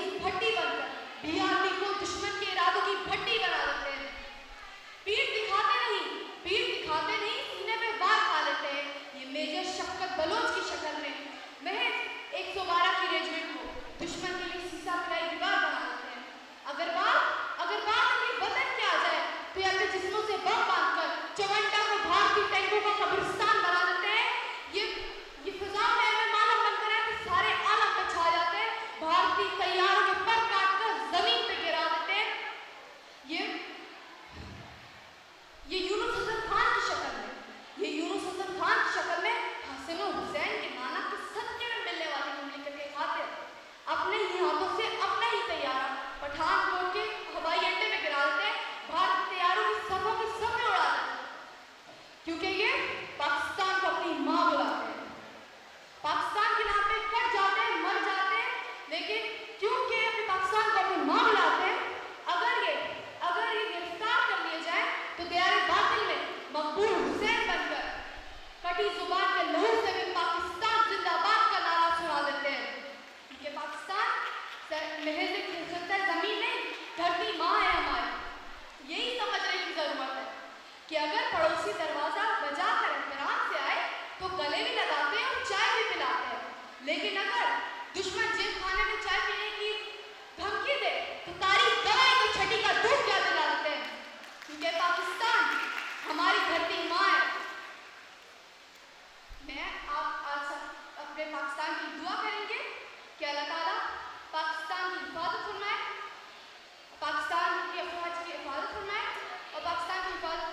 की भट्टी बनकर बीआरपी को दुश्मन के इरादों की भट्टी बना देते हैं। पीठ दिखाते नहीं सीने पे वार खा लेते हैं। ये मेजर शफकत बलोच की शक्ल में महज 112 की रेजिमेंट को दुश्मन के लिए सीसा पिलाई दीवार बना देते हैं। अगर बात इनके वतन की आ जाए तो ये अपने जिस्मों से बम बांधकर चवंडा को भारतीय टैंकों का कब्रिस्तान बना देते हैं। ये फिजा में मालूम बनकर है कि सारे आलम पे छा जाते हैं। भारतीय तैयारों के पर काट कर जमीन पे गिरा देते हैं। ये यूनुस हसन खान की शक्ल में हसन हुसैन के नाना के सदके में मिलने वाली मुमलिकत के खातिर अपने ही हाथों से अपना ही तैयारा पठानकोट के हवाई अड्डे में गिरा देते हैं। भारतीय तैयारों की सबों के सब में उड़ा देते हैं, क्योंकि ये पाकिस्तान को अपनी माँ बुलाते हैं। पाकिस्तान के नाम पे कट जाते हैं, मर जाते हैं, लेकिन क्योंकि अपने पाकिस्तान को अपनी माँ बुलाते हैं, अगर ये गिरफ्तार कर लिए जाए तो दयारे बातिल में मकबूल हुसैन बनकर कटी जुबान के लहू से भी पाकिस्तान जिंदाबाद का नारा सुना देते हैं। क्योंकि पाकिस्तान महज एक जमीन नहीं, धरती माँ है हमारी। यही समझने की जरूरत है कि अगर पड़ोसी दरवाजा बजा कर एहतराम से आए तो गले भी लगाते हैं और चाय भी पिलाते हैं, लेकिन अगर दुश्मन जेल खाने में चाय पीने की धमकी दे तो तारीख गवाए तो छठी का दूध क्या दिला देते हैं। क्योंकि पाकिस्तान हमारी धरती माँ है। आप आज अपने पाकिस्तान की दुआ करेंगे कि अल्लाह ताला पाकिस्तान की हिफाजत फरमाए, पाकिस्तान की अफवाज की हिफाजत फरमाए और पाकिस्तान की हिफाजत